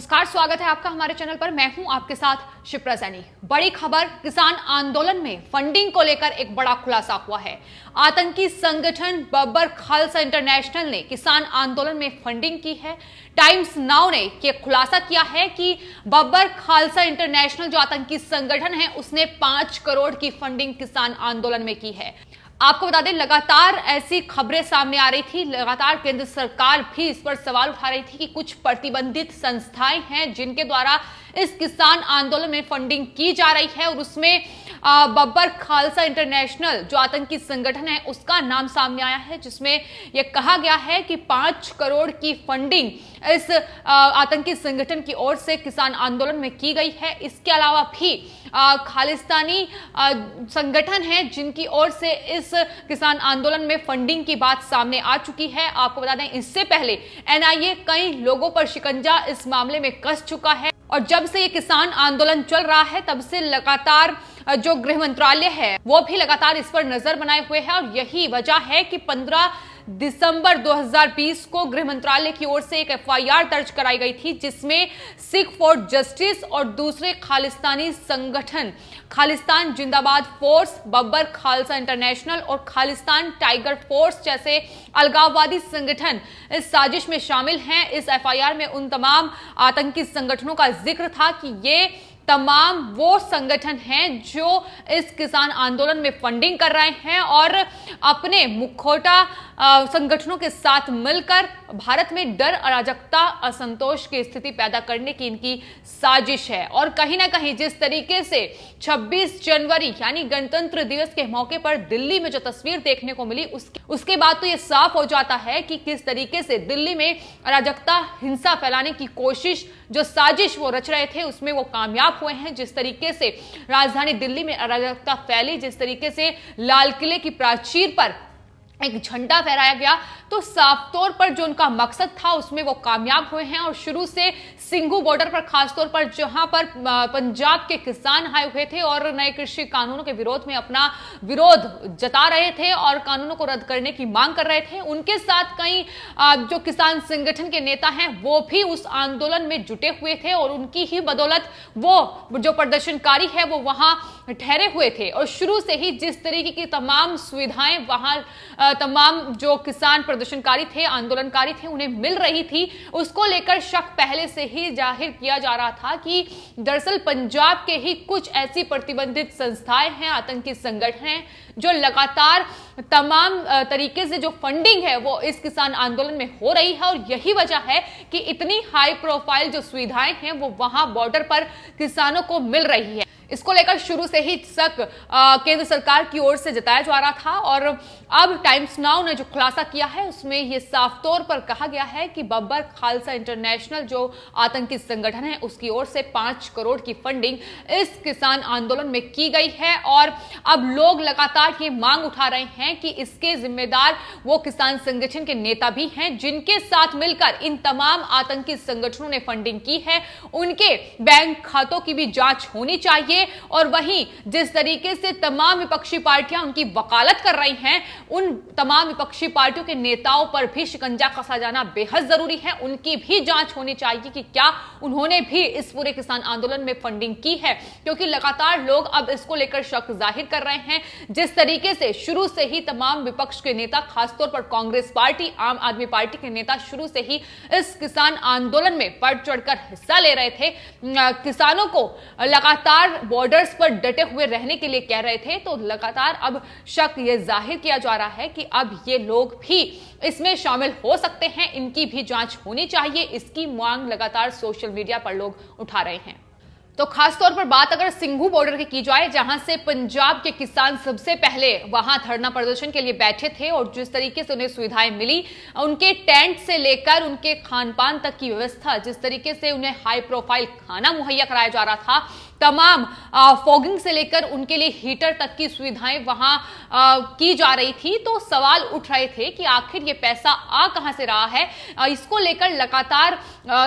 नमस्कार, स्वागत है आपका हमारे चैनल पर। मैं हूं आपके साथ शिप्रा सैनी। बड़ी खबर, किसान आंदोलन में फंडिंग को लेकर एक बड़ा खुलासा हुआ है। आतंकी संगठन बब्बर खालसा इंटरनेशनल ने किसान आंदोलन में फंडिंग की है। टाइम्स नाउ ने यह खुलासा किया है कि बब्बर खालसा इंटरनेशनल जो आतंकी संगठन है उसने 5 करोड़ की फंडिंग किसान आंदोलन में की है। आपको बता दें, लगातार ऐसी खबरें सामने आ रही थी, लगातार केंद्र सरकार भी इस पर सवाल उठा रही थी कि कुछ प्रतिबंधित संस्थाएं हैं जिनके द्वारा इस किसान आंदोलन में फंडिंग की जा रही है और उसमें बब्बर खालसा इंटरनेशनल जो आतंकी संगठन है उसका नाम सामने आया है, जिसमें यह कहा गया है कि 5 करोड़ की फंडिंग इस आतंकी संगठन की ओर से किसान आंदोलन में की गई है। इसके अलावा भी खालिस्तानी संगठन है जिनकी ओर से इस किसान आंदोलन में फंडिंग की बात सामने आ चुकी है। आपको बता दें, इससे पहले एनआईए कई लोगों पर शिकंजा इस मामले में कस चुका है और जब से ये किसान आंदोलन चल रहा है तब से लगातार जो गृह मंत्रालय है वो भी लगातार इस पर नजर बनाए हुए है और यही वजह है कि 15 दिसंबर 2020 को गृह मंत्रालय की ओर से एक एफआईआर दर्ज कराई गई थी, जिसमें सिख फॉर जस्टिस और दूसरे खालिस्तानी संगठन खालिस्तान जिंदाबाद फोर्स, बब्बर खालसा इंटरनेशनल और खालिस्तान टाइगर फोर्स जैसे अलगाववादी संगठन इस साजिश में शामिल हैं। इस एफआईआर में उन तमाम आतंकी संगठनों का जिक्र था कि ये तमाम वो संगठन हैं जो इस किसान आंदोलन में फंडिंग कर रहे हैं और अपने मुखौटा संगठनों के साथ मिलकर भारत में डर, अराजकता, असंतोष की स्थिति पैदा करने की इनकी साजिश है। और कहीं ना कहीं जिस तरीके से 26 जनवरी यानी गणतंत्र दिवस के मौके पर दिल्ली में जो तस्वीर देखने को मिली उसके बाद तो यह साफ हो जाता है कि किस तरीके से दिल्ली में अराजकता, हिंसा फैलाने की कोशिश, जो साजिश वो रच रहे थे उसमें वो कामयाब हुए हैं। जिस तरीके से राजधानी दिल्ली में अराजकता फैली, जिस तरीके से लाल किले की प्राचीर पर एक झंडा फहराया गया, तो साफ तौर पर जो उनका मकसद था उसमें वो कामयाब हुए हैं। और शुरू से सिंघू बॉर्डर पर खासतौर पर जहां पर पंजाब के किसान आए हुए थे और नए कृषि कानूनों के विरोध में अपना विरोध जता रहे थे और कानूनों को रद्द करने की मांग कर रहे थे, उनके साथ कई जो किसान संगठन के नेता हैं वो भी उस आंदोलन में जुटे हुए थे और उनकी ही बदौलत वो जो प्रदर्शनकारी है वो वहां ठहरे हुए थे। और शुरू से ही जिस तरीके की तमाम सुविधाएं वहां तमाम जो किसान प्रदर्शनकारी थे, आंदोलनकारी थे, उन्हें मिल रही थी, उसको लेकर शक पहले से ही जाहिर किया जा रहा था कि दरअसल पंजाब के ही कुछ ऐसी प्रतिबंधित संस्थाएं हैं, आतंकी संगठन हैं जो लगातार तमाम तरीके से जो फंडिंग है वो इस किसान आंदोलन में हो रही है। और यही वजह है कि इतनी हाई प्रोफाइल जो सुविधाएं हैं वो वहां बॉर्डर पर किसानों को मिल रही है। इसको लेकर शुरू से ही शक केंद्र सरकार की ओर से जताया जा रहा था और अब टाइम्स नाउ ने जो खुलासा किया है उसमें यह साफ तौर पर कहा गया है कि बब्बर खालसा इंटरनेशनल जो आतंकी संगठन है उसकी ओर से 5 करोड़ की फंडिंग इस किसान आंदोलन में की गई है। और अब लोग लगातार ये मांग उठा रहे हैं कि इसके जिम्मेदार वो किसान संगठन के नेता भी हैं जिनके साथ मिलकर इन तमाम आतंकी संगठनों ने फंडिंग की है, उनके बैंक खातों की भी जांच होनी चाहिए। और वहीं जिस तरीके से तमाम विपक्षी पार्टियां उनकी वकालत कर रही हैं, उन तमाम विपक्षी पार्टियों के नेताओं पर भी शिकंजा कसा जाना बेहद जरूरी है। उनकी भी जांच होनी चाहिए कि क्या उन्होंने भी इस पूरे किसान आंदोलन में फंडिंग की है, क्योंकि लगातार लोग अब इसको लेकर शक जाहिर कर रहे हैं। जिस तरीके से शुरू से ही तमाम विपक्ष के नेता, खासतौर पर कांग्रेस पार्टी, आम आदमी पार्टी के नेता शुरू से ही इस किसान आंदोलन में बढ़ चढ़कर हिस्सा ले रहे थे, किसानों को लगातार बॉर्डर्स पर डटे हुए रहने के लिए कह रहे थे, तो लगातार अब शक यह जाहिर किया जा रहा है कि अब ये लोग भी इसमें शामिल हो सकते हैं, इनकी भी जांच होनी चाहिए। इसकी मांग लगातार सोशल मीडिया पर लोग उठा रहे हैं। तो खासतौर पर बात अगर सिंघू बॉर्डर की जाए, जहां से पंजाब के किसान सबसे पहले वहां धरना प्रदर्शन के लिए बैठे थे और जिस तरीके से उन्हें सुविधाएं मिली, उनके टेंट से लेकर उनके खान पान तक की व्यवस्था, जिस तरीके से उन्हें हाई प्रोफाइल खाना मुहैया कराया जा रहा था, तमाम फॉगिंग से लेकर उनके लिए हीटर तक की सुविधाएं वहां की जा रही थी। तो सवाल उठ रहे थे कि आखिर ये पैसा आ कहां से रहा है, इसको लेकर लगातार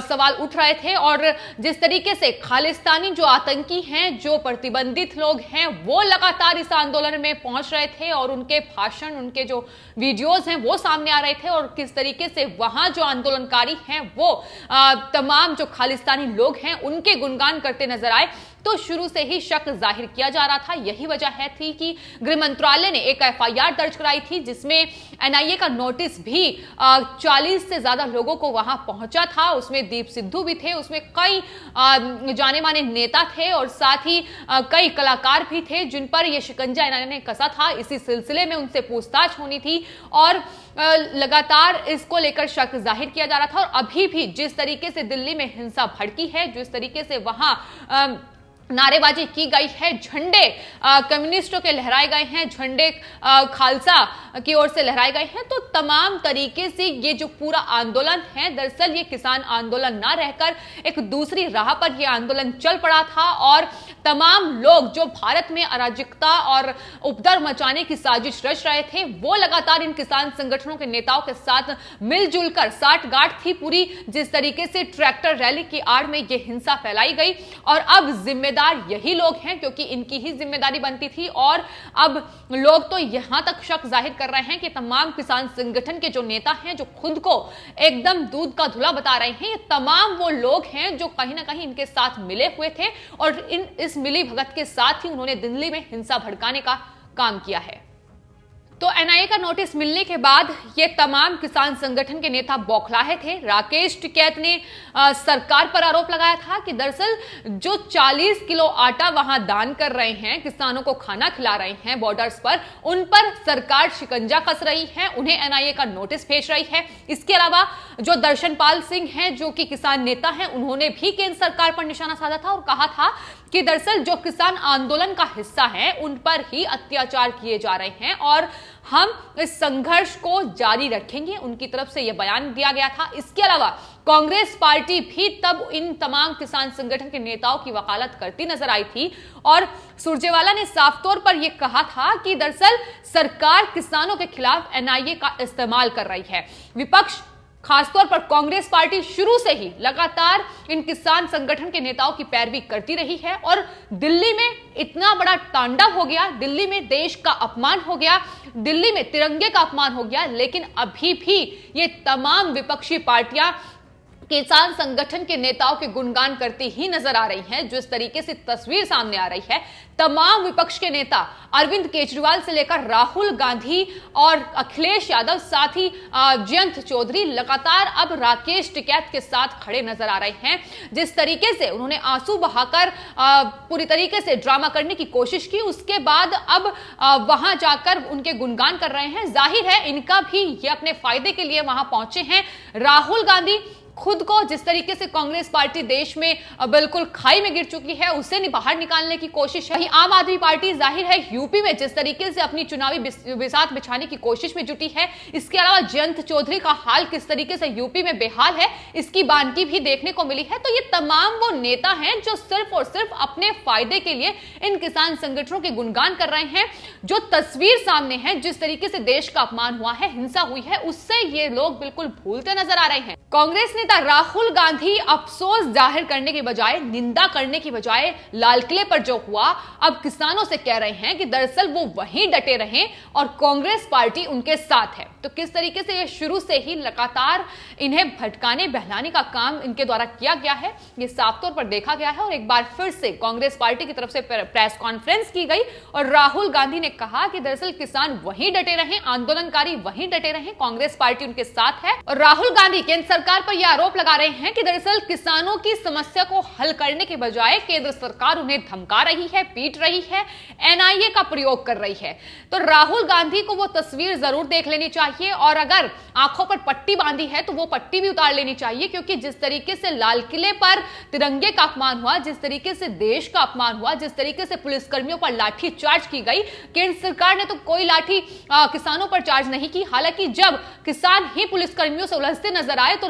सवाल उठ रहे थे। और जिस तरीके से खालिस्तानी जो आतंकी हैं, जो प्रतिबंधित लोग हैं, वो लगातार इस आंदोलन में पहुंच रहे थे और उनके भाषण, उनके जो वीडियोस हैं वो सामने आ रहे थे और किस तरीके से वहां जो आंदोलनकारी हैं वो तमाम जो खालिस्तानी लोग हैं उनके गुणगान करते नजर आए। तो शुरू से ही शक जाहिर किया जा रहा था। यही वजह है थी कि गृह मंत्रालय ने एक एफआईआर दर्ज कराई थी जिसमें एनआईए का नोटिस भी 40 से ज्यादा लोगों को वहां पहुंचा था। उसमें दीप सिद्धू भी थे, उसमें कई जाने माने नेता थे और साथ ही कई कलाकार भी थे जिन पर यह शिकंजा एनआईए ने कसा था। इसी सिलसिले में उनसे पूछताछ होनी थी और लगातार इसको लेकर शक जाहिर किया जा रहा था। और अभी भी जिस तरीके से दिल्ली में हिंसा भड़की है, जिस तरीके से वहां नारेबाजी की गई है, झंडे कम्युनिस्टों के लहराए गए हैं, झंडे खालसा की ओर से लहराए गए हैं, तो तमाम तरीके से ये जो पूरा आंदोलन है, दरअसल ये किसान आंदोलन ना रहकर एक दूसरी राह पर यह आंदोलन चल पड़ा था। और तमाम लोग जो भारत में अराजकता और उपद्रव मचाने की साजिश रच रहे थे, वो लगातार इन किसान संगठनों के नेताओं के साथ मिलजुल कर साठगांठ थी पूरी। जिस तरीके से ट्रैक्टर रैली की आड़ में यह हिंसा फैलाई गई और अब जिम्मेदार यही लोग हैं क्योंकि इनकी ही जिम्मेदारी बनती थी। और अब लोग तो यहां तक शक जाहिर कर रहे हैं कि तमाम किसान संगठन के जो नेता हैं, जो खुद को एकदम दूध का धुला बता रहे हैं, ये तमाम वो लोग हैं जो कहीं ना कहीं इनके साथ मिले हुए थे और इस मिली भगत के साथ ही उन्होंने दिल्ली में हिंसा भड़काने का काम किया है। तो एनआईए का नोटिस मिलने के बाद ये तमाम किसान संगठन के नेता बौखलाए थे। राकेश टिकैत ने सरकार पर आरोप लगाया था कि दरअसल जो 40 किलो आटा वहां दान कर रहे हैं, किसानों को खाना खिला रहे हैं बॉर्डर्स पर, उन पर सरकार शिकंजा कस रही है, उन्हें एनआईए का नोटिस भेज रही है। इसके अलावा जो दर्शनपाल सिंह हैं, जो कि किसान नेता हैं, उन्होंने भी केंद्र सरकार पर निशाना साधा था और कहा था कि दरअसल जो किसान आंदोलन का हिस्सा है उन पर ही अत्याचार किए जा रहे हैं और हम इस संघर्ष को जारी रखेंगे। उनकी तरफ से यह बयान दिया गया था। इसके अलावा कांग्रेस पार्टी भी तब इन तमाम किसान संगठन के नेताओं की वकालत करती नजर आई थी और सुरजेवाला ने साफ तौर पर यह कहा था कि दरअसल सरकार किसानों के खिलाफ एनआईए का इस्तेमाल कर रही है। विपक्ष खासतौर पर कांग्रेस पार्टी शुरू से ही लगातार इन किसान संगठन के नेताओं की पैरवी करती रही है और दिल्ली में इतना बड़ा तांडव हो गया, दिल्ली में देश का अपमान हो गया, दिल्ली में तिरंगे का अपमान हो गया, लेकिन अभी भी ये तमाम विपक्षी पार्टियां किसान संगठन के नेताओं के गुणगान करती ही नजर आ रही हैं। जो इस तरीके से तस्वीर सामने आ रही है, तमाम विपक्ष के नेता अरविंद केजरीवाल से लेकर राहुल गांधी और अखिलेश यादव, साथ ही जयंत चौधरी लगातार अब राकेश टिकैत के साथ खड़े नजर आ रहे हैं। जिस तरीके से उन्होंने आंसू बहाकर पूरी तरीके से ड्रामा करने की कोशिश की, उसके बाद अब वहां जाकर उनके गुणगान कर रहे हैं। जाहिर है इनका भी ये अपने फायदे के लिए वहां पहुंचे हैं। राहुल गांधी खुद को जिस तरीके से कांग्रेस पार्टी देश में बिल्कुल खाई में गिर चुकी है, उसे बाहर निकालने की कोशिश है। आम आदमी पार्टी जाहिर है यूपी में जिस तरीके से अपनी चुनावी बिसात बिछाने की कोशिश में जुटी है। इसके अलावा जयंत चौधरी का हाल किस तरीके से यूपी में बेहाल है, इसकी बानगी भी देखने को मिली है। तो ये तमाम वो नेता हैं जो सिर्फ और सिर्फ अपने फायदे के लिए इन किसान संगठनों के गुणगान कर रहे हैं। जो तस्वीर सामने है, जिस तरीके से देश का अपमान हुआ है, हिंसा हुई है, उससे ये लोग बिल्कुल भूलते नजर आ रहे हैं। कांग्रेस नेता राहुल गांधी अफसोस जाहिर करने की बजाय, निंदा करने की बजाय लाल किले पर जो हुआ, अब किसानों से कह रहे हैं कि दरअसल वो वहीं डटे रहें और कांग्रेस पार्टी उनके साथ है। तो किस तरीके से ये शुरू से ही लगातार इन्हें भटकाने बहलाने का काम इनके द्वारा किया गया है, ये साफ तौर पर देखा गया है। और एक बार फिर से कांग्रेस पार्टी की तरफ से प्रेस कॉन्फ्रेंस की गई और राहुल गांधी ने कहा कि दरअसल किसान वहीं डटे रहें, आंदोलनकारी वहीं डटे रहें, कांग्रेस पार्टी उनके साथ है। और राहुल गांधी केंद्र सरकार पर यह आरोप लगा रहे हैं कि दरअसल किसानों की समस्या को हल करने के बजाय केंद्र सरकार उन्हें धमका रही है, पीट रही है, एनआईए का प्रयोग कर रही है। तो राहुल गांधी को वो तस्वीर जरूर देख लेनी चाहिए चाहिए और अगर आंखों पर पट्टी बांधी है तो वो पट्टी भी उतार लेनी चाहिए, क्योंकि जिस तरीके से लाल किले पर तिरंगे का अपमान हुआ, जिस तरीके से देश का अपमान हुआ, जिस तरीके से पुलिसकर्मियों पर लाठी चार्ज की गई, केंद्र सरकार ने तो कोई लाठी किसानों पर चार्ज नहीं की। हालांकि जब किसान ही पुलिसकर्मियों से उलझते नजर आए तो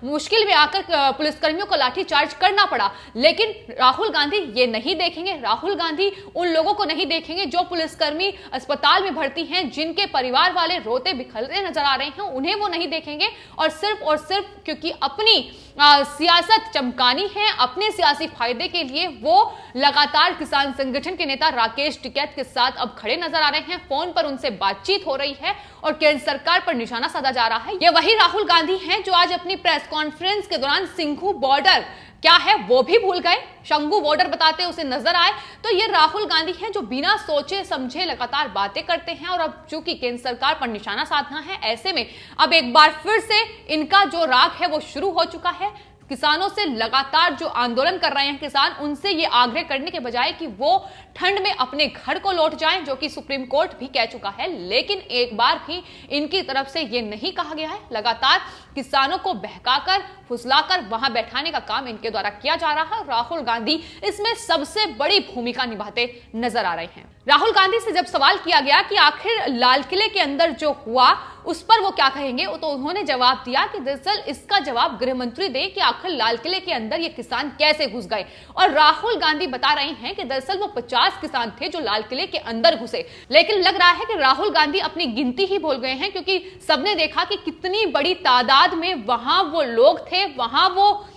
मुश्किल में आकर पुलिसकर्मियों को लाठी चार्ज करना पड़ा। लेकिन राहुल गांधी ये नहीं देखेंगे, राहुल गांधी उन लोगों को नहीं देखेंगे जो पुलिसकर्मी अस्पताल में भर्ती हैं, जिनके परिवार वाले रोते बिखरते नजर आ रहे हैं, उन्हें वो नहीं देखेंगे। और सिर्फ क्योंकि अपनी सियासत चमकानी है, अपने सियासी फायदे के लिए वो लगातार किसान संगठन के नेता राकेश टिकैत के साथ अब खड़े नजर आ रहे हैं। फोन पर उनसे बातचीत हो रही है और केंद्र सरकार पर निशाना साधा जा रहा है। ये वही राहुल गांधी हैं जो आज अपनी प्रेस कॉन्फ्रेंस के दौरान सिंघू बॉर्डर क्या है वो भी भूल गए, शंगू बॉर्डर बताते उसे नजर आए। तो ये राहुल गांधी हैं जो बिना सोचे समझे लगातार बातें करते हैं। और अब चूंकि केंद्र सरकार पर निशाना साधना है, ऐसे में अब एक बार फिर से इनका जो राग है वो शुरू हो चुका है। किसानों से लगातार जो आंदोलन कर रहे हैं किसान, उनसे ये आग्रह करने के बजाय कि वो ठंड में अपने घर को लौट जाएं, जो कि सुप्रीम कोर्ट भी कह चुका है, लेकिन एक बार भी इनकी तरफ से ये नहीं कहा गया है। लगातार किसानों को बहकाकर फुसलाकर वहां बैठाने का काम इनके द्वारा किया जा रहा है। राहुल गांधी इसमें सबसे बड़ी भूमिका निभाते नजर आ रहे हैं। राहुल गांधी से जब सवाल किया गया कि आखिर लाल किले के अंदर जो हुआ उस पर वो क्या कहेंगे, तो उन्होंने जवाब दिया कि दरअसल इसका जवाब गृह मंत्री दे कि आखिर लाल किले के अंदर ये किसान कैसे घुस गए। और राहुल गांधी बता रहे हैं कि दरअसल वो 50 किसान थे जो लाल किले के अंदर घुसे, लेकिन लग रहा है कि राहुल गांधी अपनी गिनती ही भूल गए हैं, क्योंकि सबने देखा कि कितनी बड़ी तादाद में वहां वो लोग थे, वहां वो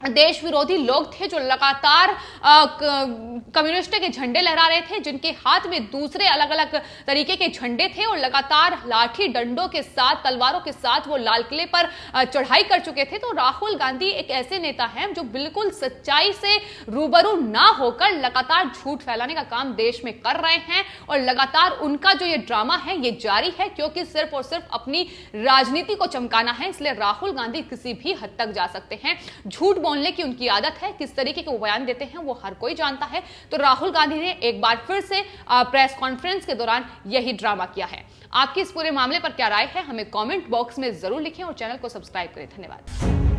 देश विरोधी लोग थे जो लगातार कम्युनिस्ट के झंडे लहरा रहे थे, जिनके हाथ में दूसरे अलग अलग तरीके के झंडे थे और लगातार लाठी डंडों के साथ, तलवारों के साथ वो लाल किले पर चढ़ाई कर चुके थे। तो राहुल गांधी एक ऐसे नेता हैं जो बिल्कुल सच्चाई से रूबरू ना होकर लगातार झूठ फैलाने का काम देश में कर रहे हैं। और लगातार उनका जो ये ड्रामा है ये जारी है, क्योंकि सिर्फ और सिर्फ अपनी राजनीति को चमकाना है। इसलिए राहुल गांधी किसी भी हद तक जा सकते हैं। झूठ बोलने की उनकी आदत है, किस तरीके के वो बयान देते हैं वो हर कोई जानता है। तो राहुल गांधी ने एक बार फिर से प्रेस कॉन्फ्रेंस के दौरान यही ड्रामा किया है। आपकी इस पूरे मामले पर क्या राय है, हमें कमेंट बॉक्स में जरूर लिखें और चैनल को सब्सक्राइब करें। धन्यवाद।